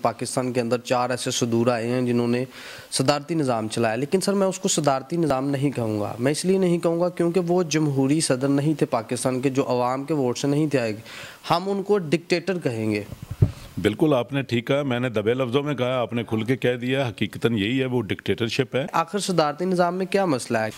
پاکستان کے اندر 4 ایسے صدور آئے ہیں جنہوں نے صدارتی نظام چلایا، لیکن سر میں اس کو صدارتی نظام نہیں کہوں گا۔ میں اس لیے نہیں کہوں گا کیونکہ وہ جمہوری صدر نہیں تھے پاکستان کے، جو عوام کے ووٹ سے نہیں تھے آئے گے، ہم ان کو ڈکٹیٹر کہیں گے۔ بالکل آپ نے ٹھیک کہا، میں نے دبے لفظوں میں کہا، آپ نے کھل کے کہہ دیا، حقیقتاً یہی ہے، وہ ڈکٹیٹرشپ ہے۔ آخر صدارتی نظام میں کیا مسئلہ ہے؟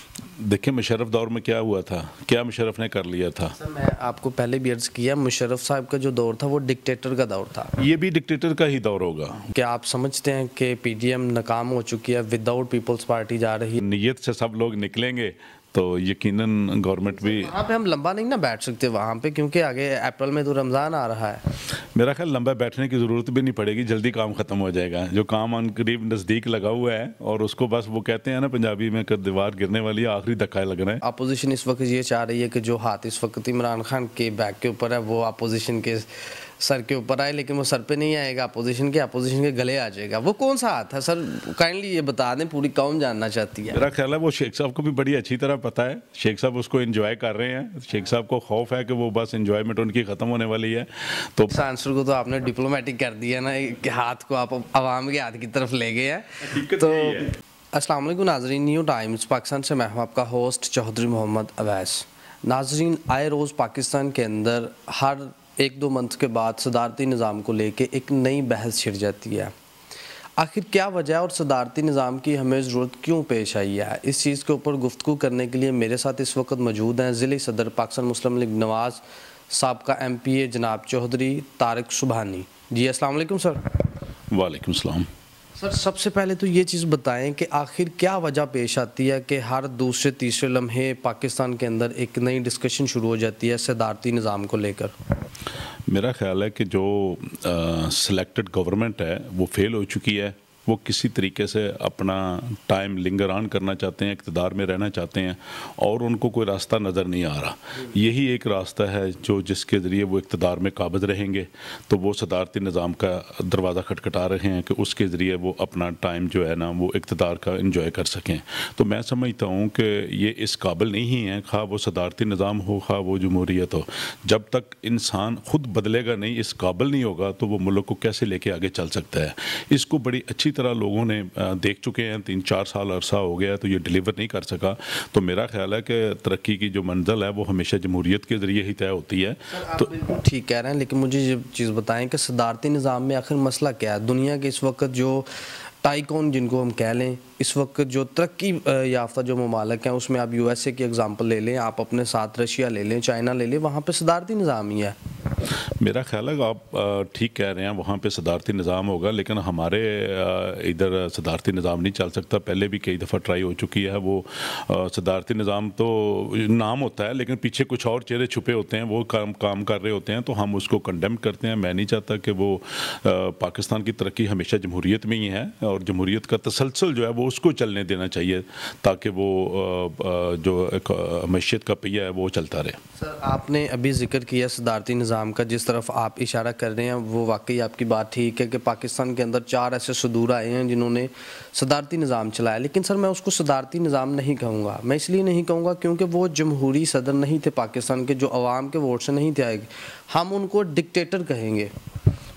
دیکھیں مشرف دور میں کیا ہوا تھا، کیا مشرف نے کر لیا تھا؟ سر میں آپ کو پہلے بھی عرض کیا، مشرف صاحب کا جو دور تھا وہ ڈکٹیٹر کا دور تھا۔ یہ بھی ڈکٹیٹر کا ہی دور ہوگا۔ کیا آپ سمجھتے ہیں کہ پی ڈی ایم ناکام ہو چکی ہے، وداؤٹ پیپلز پارٹی جا رہی ہے؟ نیت سے سب لوگ نکلیں گے تو یقیناً گورنمنٹ بھی وہاں پہ ہم لمبا نہیں نہ بیٹھ سکتے وہاں پہ، کیونکہ آگے اپریل میں تو رمضان آ رہا ہے۔ میرا خیال لمبا بیٹھنے کی ضرورت بھی نہیں پڑے گی، جلدی کام ختم ہو جائے گا۔ جو کام ان قریب نزدیک لگا ہوا ہے اور اس کو بس وہ کہتے ہیں نا پنجابی میں کہ دیوار گرنے والی ہے، آخری دھکا لگ رہا ہے۔ اپوزیشن اس وقت یہ چاہ رہی ہے کہ جو ہاتھ اس وقت عمران خان کے بیک کے اوپر ہے وہ اپوزیشن کے سر کے اوپر آئے، لیکن وہ سر پہ نہیں آئے گا، اپوزیشن کے گلے آ جائے گا۔ وہ کون سا ہاتھ ہے سر؟ کائنڈلی یہ بتا دیں، پوری قوم جاننا چاہتی ہے۔ میرا خیال ہے وہ شیخ صاحب کو بھی بڑی اچھی طرح پتہ ہے، شیخ صاحب اس کو انجوائے کر رہے ہیں، شیخ صاحب کو خوف ہے کہ وہ بس انجوائمنٹ ان کی ختم ہونے والی ہے۔ تو اس آنسر کو تو آپ نے ڈپلومیٹک کر دیا نا، کہ ہاتھ کو آپ عوام کے ہاتھ کی طرف لے گئے ہیں۔ تو السلام علیکم ناظرین، نیو ٹائمز پاکستان سے میں ہوں آپ کا ہوسٹ چودھری محمد اویس۔ ناظرین، آئے روز پاکستان کے اندر ہر 1-2 منتھ کے بعد صدارتی نظام کو لے کے ایک نئی بحث چھڑ جاتی ہے۔ آخر کیا وجہ ہے اور صدارتی نظام کی ہمیں ضرورت کیوں پیش آئی ہے؟ اس چیز کے اوپر گفتگو کرنے کے لیے میرے ساتھ اس وقت موجود ہیں ضلعی صدر پاکستان مسلم لیگ نواز، سابقہ MP جناب چودھری طارق سبحانی جی۔ السلام علیکم سر۔ وعلیکم السلام۔ سر سب سے پہلے تو یہ چیز بتائیں کہ آخر کیا وجہ پیش آتی ہے کہ ہر دوسرے تیسرے لمحے پاکستان کے اندر ایک نئی ڈسکشن شروع ہو جاتی ہے صدارتی نظام کو لے کر؟ میرا خیال ہے کہ جو سلیکٹڈ گورنمنٹ ہے وہ فیل ہو چکی ہے، وہ کسی طریقے سے اپنا ٹائم لنگر آن کرنا چاہتے ہیں، اقتدار میں رہنا چاہتے ہیں، اور ان کو کوئی راستہ نظر نہیں آ رہا۔ یہی ایک راستہ ہے جس کے ذریعے وہ اقتدار میں قابض رہیں گے، تو وہ صدارتی نظام کا دروازہ کھٹکھٹا رہے ہیں کہ اس کے ذریعے وہ اپنا ٹائم جو ہے نا وہ اقتدار کا انجوائے کر سکیں۔ تو میں سمجھتا ہوں کہ یہ اس قابل نہیں ہے، خواہ وہ صدارتی نظام ہو خواہ وہ جمہوریت ہو۔ جب تک انسان خود بدلے گا نہیں، اس قابل نہیں ہوگا، تو وہ ملک کو کیسے لے کے آگے چل سکتا ہے؟ اس کو بڑی اچھی طرح لوگوں نے دیکھ چکے ہیں، 3-4 سال عرصہ ہو گیا تو یہ ڈیلیور نہیں کر سکا۔ تو میرا خیال ہے کہ ترقی کی جو منزل ہے وہ ہمیشہ جمہوریت کے ذریعے ہی طے ہوتی ہے۔ تو بالکل ٹھیک کہہ رہے ہیں، لیکن مجھے یہ چیز بتائیں کہ صدارتی نظام میں آخر مسئلہ کیا ہے؟ دنیا کے اس وقت جو ٹائیکون جن کو ہم کہہ لیں، اس وقت جو ترقی یافتہ جو ممالک ہیں، اس میں آپ USA کی اگزامپل لے لیں، آپ اپنے ساتھ رشیا لے لیں، چائنا لے لیں، وہاں پہ صدارتی نظام ہی ہے۔ میرا خیال ہے کہ آپ ٹھیک کہہ رہے ہیں، وہاں پہ صدارتی نظام ہوگا، لیکن ہمارے ادھر صدارتی نظام نہیں چل سکتا۔ پہلے بھی کئی دفعہ ٹرائی ہو چکی ہے۔ وہ صدارتی نظام تو نام ہوتا ہے، لیکن پیچھے کچھ اور چہرے چھپے ہوتے ہیں، وہ کام کر رہے ہوتے ہیں، تو ہم اس کو کنڈیم کرتے ہیں۔ میں نہیں چاہتا کہ وہ پاکستان کی ترقی ہمیشہ جمہوریت میں ہی ہے، اور جمہوریت کا تسلسل جو ہے وہ اس کو چلنے دینا چاہیے، تاکہ وہ جو معیشت کا پہیہ ہے وہ چلتا رہے۔ سر آپ نے ابھی ذکر کیا صدارتی نظام کا، جس طرف آپ اشارہ کر رہے ہیں وہ واقعی آپ کی بات ٹھیک ہے کہ پاکستان کے اندر 4 ایسے صدور آئے ہیں جنہوں نے صدارتی نظام چلایا، لیکن سر میں اس کو صدارتی نظام نہیں کہوں گا۔ میں اس لیے نہیں کہوں گا کیونکہ وہ جمہوری صدر نہیں تھے پاکستان کے، جو عوام کے ووٹ سے نہیں تھے آئے گے، ہم ان کو ڈکٹیٹر کہیں گے۔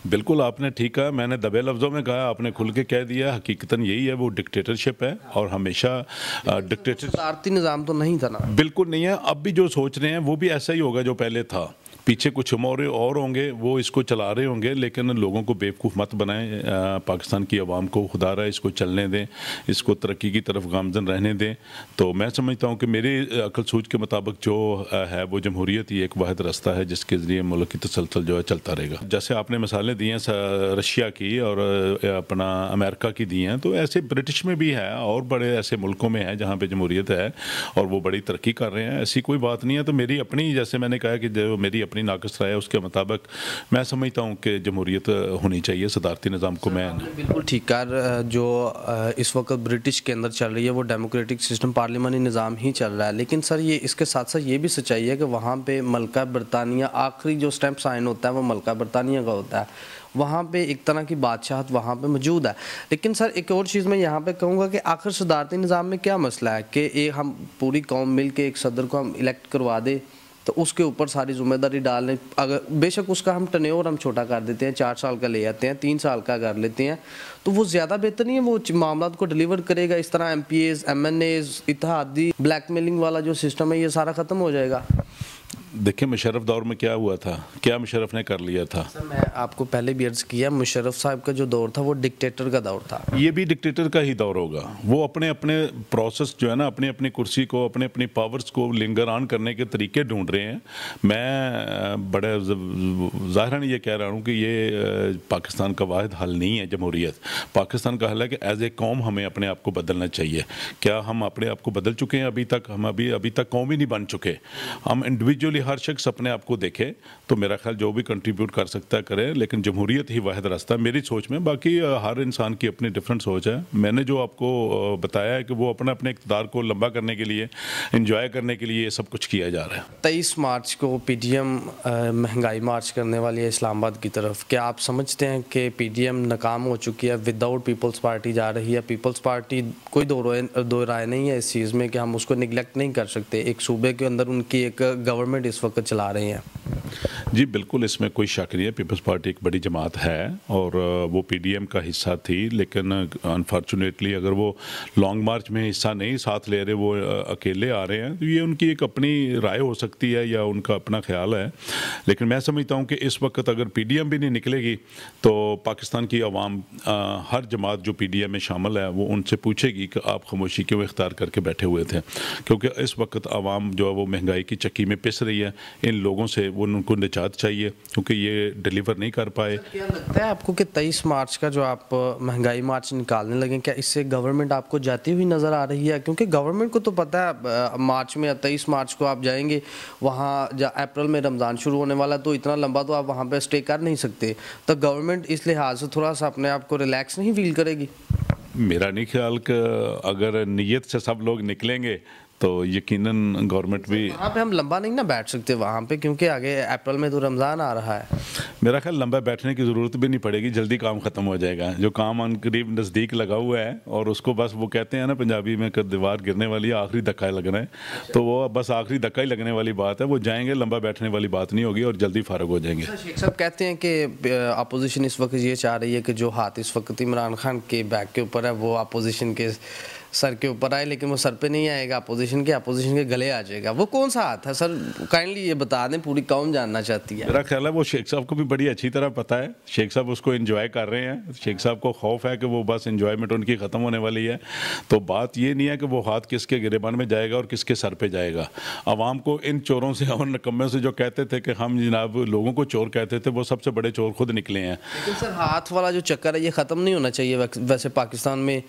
بالکل آپ نے ٹھیک کہا، میں نے دبے لفظوں میں کہا، آپ نے کھل کے کہہ دیا، حقیقتاً یہی ہے، وہ ڈکٹیٹرشپ ہے، اور ہمیشہ ڈکٹیٹر صدارتی نظام تو نہیں تھا نا؟ بالکل نہیں ہے۔ اب بھی جو سوچ رہے ہیں وہ بھی ایسا ہی ہوگا جو پہلے تھا، پیچھے کچھ اور ہوں گے، وہ اس کو چلا رہے ہوں گے، لیکن لوگوں کو بیوقوف مت بنائیں، پاکستان کی عوام کو خدا رہا اس کو چلنے دیں، اس کو ترقی کی طرف گامزن رہنے دیں۔ تو میں سمجھتا ہوں کہ میری عقل سوچ کے مطابق جو ہے وہ جمہوریت ہی ایک واحد راستہ ہے جس کے ذریعے ملک کی تسلسل جو ہے چلتا رہے گا۔ جیسے آپ نے مثالیں دی ہیں رشیا کی اور اپنا امریکہ کی دی ہیں، تو ایسے برٹش میں بھی ہے اور بڑے ایسے ملکوں میں ہے جہاں پہ جمہوریت ہے اور وہ بڑی ترقی کر رہے ہیں، ایسی کوئی بات نہیں ہے۔ تو میری اپنی، جیسے میں نے کہا کہ جو میری اپنی ناقص رائے ہے، اس کے مطابق میں سمجھتا ہوں کہ جمہوریت ہونی چاہیے، صدارتی نظام کو میں بالکل ٹھیک کر جو اس وقت برٹش کے اندر چل رہی ہے وہ ڈیموکریٹک سسٹم، پارلیمانی نظام ہی چل رہا ہے، لیکن سر یہ اس کے ساتھ ساتھ یہ بھی سچائی ہے کہ وہاں پہ ملکہ برطانیہ آخری جو سٹیمپ سائن ہوتا ہے وہ ملکہ برطانیہ کا ہوتا ہے، وہاں پہ ایک طرح کی بادشاہت وہاں پہ موجود ہے۔ لیکن سر ایک اور چیز میں یہاں پہ کہوں گا کہ آخر صدارتی نظام میں کیا مسئلہ ہے کہ ہم پوری قوم مل کے ایک صدر کو ہم الیکٹ کروا دیں، تو اس کے اوپر ساری ذمہ داری ڈالنے، اگر بے شک اس کا ہم ٹنیور ہم چھوٹا کر دیتے ہیں، 4 سال کا لے آتے ہیں، 3 سال کا کر لیتے ہیں، تو وہ زیادہ بہتر نہیں ہے؟ وہ معاملات کو ڈیلیور کرے گا، اس طرح M P As, M N As, اتحادی بلیک میلنگ والا جو سسٹم ہے یہ سارا ختم ہو جائے گا۔ دیکھیں مشرف دور میں کیا ہوا تھا، کیا مشرف نے کر لیا تھا؟ سر میں آپ کو پہلے بھی عرض کیا، مشرف صاحب کا جو دور تھا وہ ڈکٹیٹر کا دور تھا۔ یہ بھی ڈکٹیٹر کا ہی دور ہوگا، وہ اپنے اپنے پروسیس جو ہے نا، اپنی اپنی کرسی کو، اپنے اپنی پاورز کو لنگر آن کرنے کے طریقے ڈھونڈ رہے ہیں۔ میں بڑے ظاہراً یہ کہہ رہا ہوں کہ یہ پاکستان کا واحد حل نہیں ہے جمہوریت۔ پاکستان کا حل ہے کہ ایز اے قوم ہمیں اپنے آپ کو بدلنا چاہیے۔ کیا ہم اپنے آپ کو بدل چکے ہیں ابھی تک؟ ہم ابھی تک قوم ہی نہیں بن چکے۔ ہم انڈیویجولی ہر شخص اپنے آپ کو دیکھے تو میرا خیال جو بھی کنٹریبیوٹ کر سکتا ہے کرے، لیکن جمہوریت ہی واحد راستہ ہے میری سوچ میں۔ باقی ہر انسان کی اپنی ڈفرینٹ سوچ ہے۔ میں نے جو آپ کو بتایا ہے کہ وہ اپنے اقتدار کو لمبا کرنے کے لیے، انجوائے کرنے کے لیے یہ سب کچھ کیا جا رہا ہے۔ 23 مارچ کو پی ڈی ایم مہنگائی مارچ کرنے والی ہے اسلام آباد کی طرف، کیا آپ سمجھتے ہیں کہ پی ڈی ایم ناکام ہو چکی ہے، ود آؤٹ پیپلز پارٹی جا رہی ہے؟ پیپلز پارٹی کوئی دو رائے نہیں ہے اس چیز میں کہ ہم اس کو نگلیکٹ نہیں کر سکتے، ایک صوبے کے اندر ان کی ایک گورنمنٹ اس وقت چلا رہے ہیں۔ جی بالکل، اس میں کوئی شک نہیں ہے، پیپلز پارٹی ایک بڑی جماعت ہے اور وہ پی ڈی ایم کا حصہ تھی، لیکن انفارچونیٹلی اگر وہ لانگ مارچ میں حصہ نہیں ساتھ لے رہے، وہ اکیلے آ رہے ہیں، تو یہ ان کی ایک اپنی رائے ہو سکتی ہے یا ان کا اپنا خیال ہے۔ لیکن میں سمجھتا ہوں کہ اس وقت اگر پی ڈی ایم بھی نہیں نکلے گی تو پاکستان کی عوام، ہر جماعت جو پی ڈی ایم میں شامل ہے، وہ ان سے پوچھے گی کہ آپ خاموشی کیوں اختیار کر کے بیٹھے ہوئے تھے؟ کیونکہ اس وقت عوام جو ہے وہ مہنگائی کی چکی میں پس رہی ہے۔ ان لوگوں سے وہ ان کو نجات چاہیے کیونکہ یہ ڈیلیور نہیں کر پائے۔ کیا لگتا ہے آپ کو کہ 23 مارچ کا جو آپ مہنگائی مارچ نکالنے لگیں، کیا اس سے گورنمنٹ آپ کو جاتی ہوئی نظر آ رہی ہے؟ کیونکہ گورنمنٹ کو تو پتہ ہے مارچ میں 23 مارچ کو آپ جائیں گے، وہاں اپریل میں رمضان شروع ہونے والا، تو اتنا لمبا تو آپ وہاں پہ اسٹے کر نہیں سکتے، تو گورنمنٹ اس لحاظ سے تھوڑا سا اپنے آپ کو ریلیکس نہیں فیل کرے گی؟ میرا نہیں خیال کہ اگر نیت سے سب لوگ نکلیں گے تو یقیناً گورنمنٹ بھی وہاں پہ ہم لمبا نہیں نہ بیٹھ سکتے وہاں پہ، کیونکہ آگے اپریل میں تو رمضان آ رہا ہے۔ میرا خیال لمبا بیٹھنے کی ضرورت بھی نہیں پڑے گی، جلدی کام ختم ہو جائے گا۔ جو کام ان قریب نزدیک لگا ہوا ہے اور اس کو بس وہ کہتے ہیں نا پنجابی میں کہ دیوار گرنے والی ہے، آخری دھکا لگنا ہے، تو وہ بس آخری دھکا ہی لگنے والی بات ہے۔ وہ جائیں گے، لمبا بیٹھنے والی بات نہیں ہوگی اور جلدی فارغ ہو جائیں گے۔ شیخ صاحب کہتے ہیں کہ اپوزیشن اس وقت یہ چاہ رہی ہے کہ جو ہاتھ اس وقت عمران خان کے بیک کے اوپر ہے وہ اپوزیشن کے سر کے اوپر آئے، لیکن وہ سر پہ نہیں آئے گا، اپوزیشن کے گلے آ جائے گا۔ وہ کون سا ہاتھ ہے سر؟ کائنڈلی یہ بتا دیں، پوری قوم جاننا چاہتی ہے۔ میرا خیال ہے وہ شیخ صاحب کو بھی بڑی اچھی طرح پتہ ہے، شیخ صاحب اس کو انجوائے کر رہے ہیں۔ شیخ صاحب کو خوف ہے کہ وہ بس انجوائمنٹ ان کی ختم ہونے والی ہے، تو بات یہ نہیں ہے کہ وہ ہاتھ کس کے گریبان میں جائے گا اور کس کے سر پہ جائے گا۔ عوام کو ان چوروں سے اور نکموں سے جو کہتے تھے کہ ہم جناب لوگوں کو چور کہتے تھے، وہ سب سے بڑے چور خود نکلے ہیں۔ لیکن سر ہاتھ والا جو چکر ہے یہ ختم نہیں ہونا چاہیے ویسے پاکستان میں؟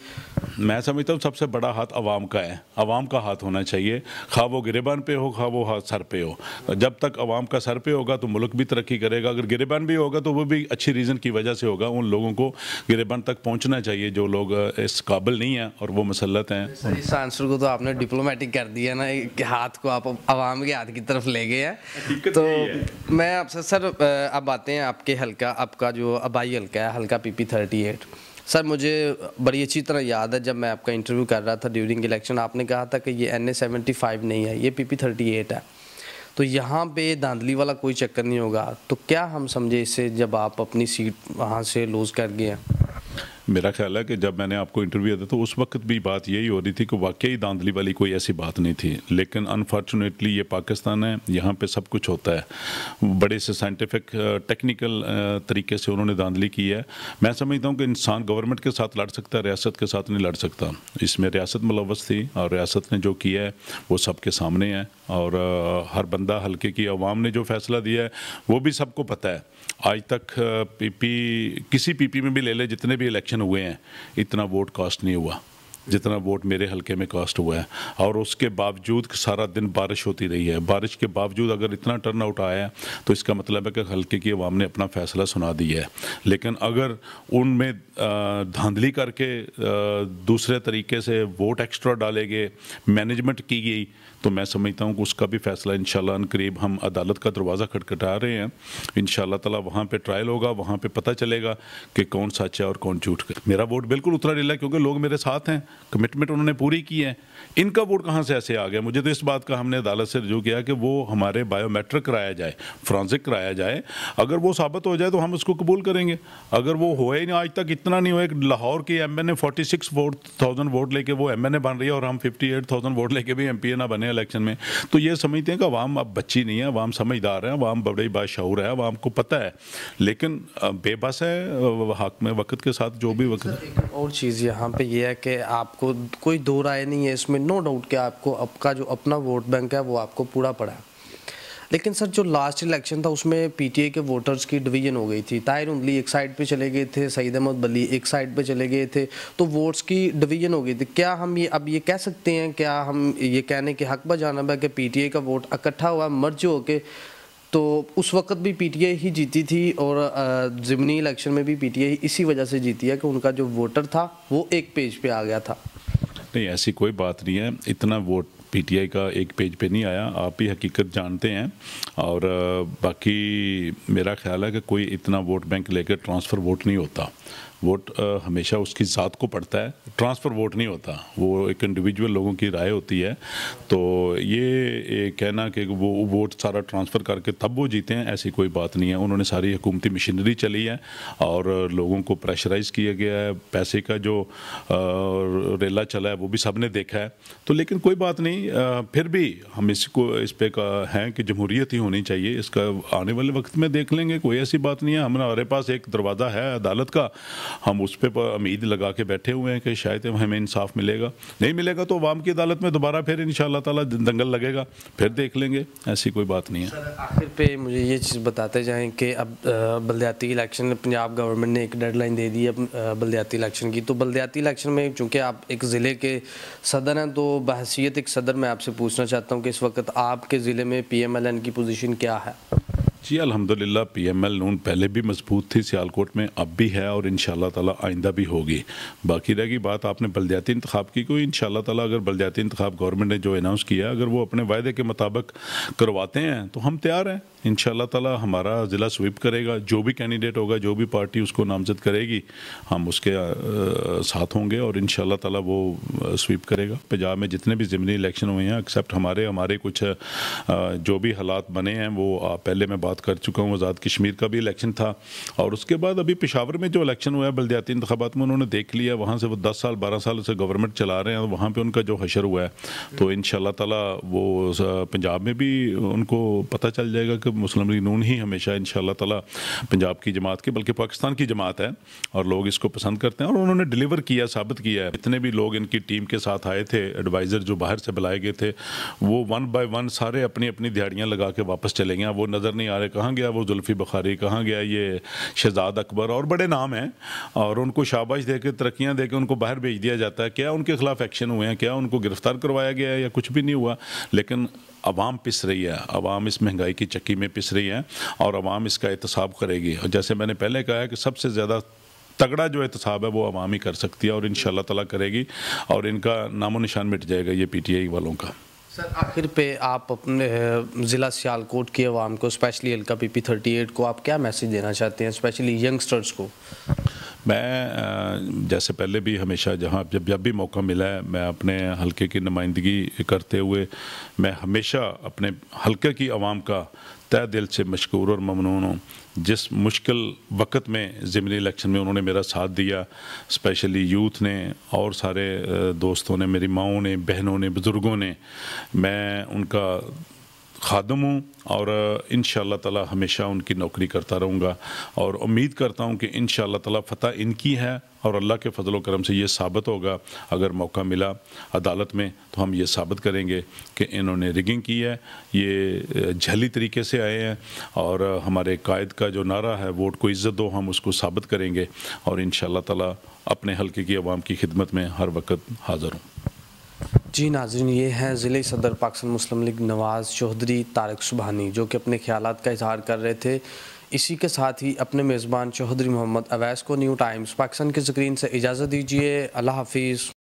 میں سمجھتا ہوں سب سے بڑا ہاتھ عوام کا ہے، عوام کا ہاتھ ہونا چاہیے، خواہ وہ گریبان پہ ہو خواہ وہ ہاتھ سر پہ ہو۔ جب تک عوام کا سر پہ ہوگا تو ملک بھی ترقی کرے گا، اگر گریبان بھی ہوگا تو وہ بھی اچھی ریزن کی وجہ سے ہوگا۔ ان لوگوں کو گریبان تک پہنچنا چاہیے جو لوگ اس قابل نہیں ہیں اور وہ مسلط ہیں۔ اس آنسر کو تو آپ نے ڈپلومیٹک کر دیا نا، کہ ہاتھ کو آپ عوام کے ہاتھ کی طرف لے گئے ہیں۔ تو میں آپ سے سر اب آتے ہیں آپ کے حلقہ، آپ کا جو آبائی حلقہ ہے، حلقہ پی پی 38۔ سر مجھے بڑی اچھی طرح یاد ہے جب میں آپ کا انٹرویو کر رہا تھا ڈیورنگ الیکشن، آپ نے کہا تھا کہ یہ NA 75 نہیں ہے، یہ پی پی 38 ہے، تو یہاں پہ دھاندلی والا کوئی چکر نہیں ہوگا۔ تو کیا ہم سمجھے اس سے جب آپ اپنی سیٹ وہاں سے لوز کر گئے ہیں؟ میرا خیال ہے کہ جب میں نے آپ کو انٹرویو دیا تو اس وقت بھی بات یہی ہو رہی تھی کہ واقعی دھاندلی والی کوئی ایسی بات نہیں تھی، لیکن انفارچونیٹلی یہ پاکستان ہے، یہاں پہ سب کچھ ہوتا ہے۔ بڑے سے سائنٹیفک ٹیکنیکل طریقے سے انہوں نے دھاندلی کی ہے۔ میں سمجھتا ہوں کہ انسان گورنمنٹ کے ساتھ لڑ سکتا ہے، ریاست کے ساتھ نہیں لڑ سکتا۔ اس میں ریاست ملوث تھی اور ریاست نے جو کیا ہے وہ سب کے سامنے ہے، اور ہر بندہ حلقے کی عوام نے جو فیصلہ دیا ہے وہ بھی سب کو پتہ ہے۔ آج تک کسی پی پی میں بھی لے لے، جتنے بھی الیکشن ہوئے ہیں، اتنا ووٹ کاسٹ نہیں ہوا جتنا ووٹ میرے حلقے میں کاسٹ ہوا ہے، اور اس کے باوجود سارا دن بارش ہوتی رہی ہے۔ بارش کے باوجود اگر اتنا ٹرن آؤٹ آیا ہے تو اس کا مطلب ہے کہ حلقے کی عوام نے اپنا فیصلہ سنا دیا ہے۔ لیکن اگر ان میں دھاندلی کر کے دوسرے طریقے سے ووٹ ایکسٹرا ڈالے گئے، مینجمنٹ کی گئی، تو میں سمجھتا ہوں کہ اس کا بھی فیصلہ انشاءاللہ ان قریب ہم عدالت کا دروازہ کھٹکھٹا رہے ہیں. انشاءاللہ تعالی وہاں پہ ٹرائل ہوگا, وہاں پہ پتہ چلے گا کہ کون سچ ہے اور کون جھوٹ. میرا ووٹ بالکل اترا ڈلا ہے کیونکہ لوگ میرے ساتھ ہیں, کمٹمنٹ انہوں نے پوری کی ہے. ان کا ووٹ کہاں سے ایسے آ گیا؟ مجھے تو اس بات کا ہم نے عدالت سے رجوع کیا کہ وہ ہمارے بایو میٹرک کرایا جائے, فرانزک کرایا جائے. اگر وہ ثابت ہو جائے تو ہم اس کو قبول کریں گے. اگر وہ ہوئے ہی نہیں, آج تک اتنا نہیں ہوا. لاہور کی ایم این اے 46,000 ووٹ لے کے وہ ایم این اے بن رہی ہے اور ہم 58,000 ووٹ لے کے بھی ایم پی اے نہ بنے الیکشن میں. تو یہ سمجھتے ہیں کہ عوام اب بچی نہیں ہے, عوام سمجھدار ہے, عوام بڑی باشعور ہے, عوام کو پتہ ہے, لیکن بے بس ہے حق میں وقت کے ساتھ جو بھی وقت. ایک اور چیز یہاں پہ یہ ہے کہ آپ کو کوئی دو رائے نہیں ہے اس میں, نو ڈاؤٹ کہ آپ کو آپ کا جو اپنا ووٹ بینک ہے وہ آپ کو پورا پڑا ہے. لیکن سر جو لاسٹ الیکشن تھا اس میں پی ٹی اے کے ووٹرز کی ڈویژن ہو گئی تھی. طاہر اندلی ایک سائڈ پہ چلے گئے تھے, سعید احمد بلی ایک سائڈ پہ چلے گئے تھے, تو ووٹس کی ڈویژن ہو گئی تھی. کیا ہم اب یہ کہہ سکتے ہیں, کیا ہم یہ کہنے کے حق بجانب ہے کہ پی ٹی اے کا ووٹ اکٹھا ہوا مرج ہو کے, تو اس وقت بھی پی ٹی اے ہی جیتی تھی اور ضمنی الیکشن میں بھی پی ٹی اے اسی وجہ سے جیتی ہے کہ ان کا جو ووٹر تھا وہ ایک پیج پہ آ گیا تھا؟ نہیں, ایسی کوئی بات نہیں ہے. اتنا ووٹ پی ٹی آئی کا ایک پیج پہ نہیں آیا, آپ بھی حقیقت جانتے ہیں. اور باقی میرا خیال ہے کہ کوئی اتنا ووٹ بینک لے کے ٹرانسفر ووٹ نہیں ہوتا. ووٹ ہمیشہ اس کی ذات کو پڑتا ہے, ٹرانسفر ووٹ نہیں ہوتا. وہ ایک انڈیویجول لوگوں کی رائے ہوتی ہے. تو یہ کہنا کہ وہ ووٹ سارا ٹرانسفر کر کے تب وہ جیتے ہیں, ایسی کوئی بات نہیں ہے. انہوں نے ساری حکومتی مشینری چلی ہے اور لوگوں کو پریشرائز کیا گیا ہے. پیسے کا جو ریلا چلا ہے وہ بھی سب نے دیکھا ہے. تو لیکن کوئی بات نہیں, پھر بھی ہم اس پہ ہیں کہ جمہوریت ہی ہونی چاہیے. اس کا آنے والے وقت میں دیکھ لیں گے, کوئی ایسی بات نہیں ہے. ہمارے پاس ایک دروازہ ہے عدالت کا, ہم اس پہ امید لگا کے بیٹھے ہوئے ہیں کہ شاید ہمیں انصاف ملے گا. نہیں ملے گا تو عوام کی عدالت میں دوبارہ پھر انشاءاللہ تعالی دنگل لگے گا, پھر دیکھ لیں گے. ایسی کوئی بات نہیں ہے. آخر پہ مجھے یہ چیز بتاتے جائیں کہ اب بلدیاتی الیکشن پنجاب گورنمنٹ نے ایک ڈیڈ لائن دے دی ہے بلدیاتی الیکشن کی. تو بلدیاتی الیکشن میں چونکہ آپ ایک ضلع کے صدر ہیں, تو بحیثیت ایک صدر میں آپ سے پوچھنا چاہتا ہوں کہ اس وقت آپ کے ضلع میں پی ایم ایل این کی پوزیشن کیا ہے؟ جی الحمدللہ پی ایم ایل نون پہلے بھی مضبوط تھی سیالکوٹ میں, اب بھی ہے اور انشاءاللہ تعالی آئندہ بھی ہوگی. باقی رہ گئی بات آپ نے بلدیاتی انتخاب کی, کوئی انشاءاللہ تعالی اگر بلدیاتی انتخاب گورنمنٹ نے جو اناؤنس کیا اگر وہ اپنے وعدے کے مطابق کرواتے ہیں تو ہم تیار ہیں. انشاءاللہ تعالی ہمارا ضلع سویپ کرے گا, جو بھی کینڈیڈیٹ ہوگا, جو بھی پارٹی اس کو نامزد کرے گی, ہم اس کے ساتھ ہوں گے اور انشاءاللہ تعالی وہ سویپ کرے گا. پنجاب میں جتنے بھی ضمنی الیکشن ہوئے ہیں ایکسیپٹ ہمارے کچھ جو بھی حالات بنے ہیں وہ پہلے میں بات کر چکا ہوں. آزاد کشمیر کا بھی الیکشن تھا اور اس کے بعد ابھی پشاور میں جو الیکشن ہوا ہے بلدیاتی انتخابات میں, انہوں نے دیکھ لیا, وہاں سے وہ 10 سال 12 سال سے گورنمنٹ چلا رہے ہیں, وہاں پہ ان کا جو حشر ہوا ہے. تو انشاءاللہ تعالی وہ پنجاب میں بھی ان کو پتہ چل جائے گا کہ مسلم لیگ نون ہی ہمیشہ انشاءاللہ تعالی پنجاب کی جماعت کی بلکہ پاکستان کی جماعت ہے اور لوگ اس کو پسند کرتے ہیں. اور انہوں نے ڈیلیور کیا, ثابت کیا ہے. اتنے بھی لوگ ان کی ٹیم کے ساتھ آئے تھے, ایڈوائزر جو باہر سے بلائے گئے تھے, وہ 1 بائی 1 سارے اپنی اپنی دیہڑیاں لگا کے واپس چلے گئے. وہ نظر نہیں آ رہے کہاں گیا وہ زلفی بخاری, کہاں گیا یہ شہزاد اکبر, اور بڑے نام ہیں, اور ان کو شاباش دے کے ترقیاں دے کے ان کو باہر بھیج دیا جاتا ہے. کیا ان کے خلاف ایکشن ہوئے ہیں, کیا ان کو گرفتار کروایا گیا ہے, یا کچھ بھی نہیں ہوا. لیکن عوام پس رہی ہے, عوام اس مہنگائی کی چکی میں پس رہی ہے اور عوام اس کا احتساب کرے گی. اور جیسے میں نے پہلے کہا ہے کہ سب سے زیادہ تگڑا جو احتساب ہے وہ عوام ہی کر سکتی ہے اور انشاءاللہ تعالی کرے گی, اور ان کا نام و نشان مٹ جائے گا یہ پی ٹی آئی والوں کا. سر آخر پہ آپ اپنے ضلع سیالکوٹ کی عوام کو, اسپیشلی حلقہ پی پی 38 کو آپ کیا میسیج دینا چاہتے ہیں, اسپیشلی ینگسٹرز کو؟ میں جیسے پہلے بھی ہمیشہ جب بھی موقع ملا ہے میں اپنے حلقے کی نمائندگی کرتے ہوئے میں ہمیشہ اپنے حلقے کی عوام کا تہ دل سے مشکور اور ممنون ہوں. جس مشکل وقت میں ضمنی الیکشن میں انہوں نے میرا ساتھ دیا, اسپیشلی یوتھ نے اور سارے دوستوں نے, میری ماؤں نے, بہنوں نے, بزرگوں نے, میں ان کا خادم ہوں اور انشاءاللہ تعالی ہمیشہ ان کی نوکری کرتا رہوں گا. اور امید کرتا ہوں کہ انشاءاللہ تعالی فتح ان کی ہے اور اللہ کے فضل و کرم سے یہ ثابت ہوگا. اگر موقع ملا عدالت میں تو ہم یہ ثابت کریں گے کہ انہوں نے ریگنگ کی ہے, یہ جھلی طریقے سے آئے ہیں, اور ہمارے قائد کا جو نعرہ ہے ووٹ کو عزت دو, ہم اس کو ثابت کریں گے اور انشاءاللہ تعالی اپنے حلقے کی عوام کی خدمت میں ہر وقت حاضر ہوں. جی ناظرین, یہ ہیں ضلعی صدر پاکستان مسلم لیگ نواز چودھری طارق سبحانی جو کہ اپنے خیالات کا اظہار کر رہے تھے. اسی کے ساتھ ہی اپنے میزبان چودھری محمد اویس کو نیو ٹائمز پاکستان کی سکرین سے اجازت دیجیے. اللہ حافظ.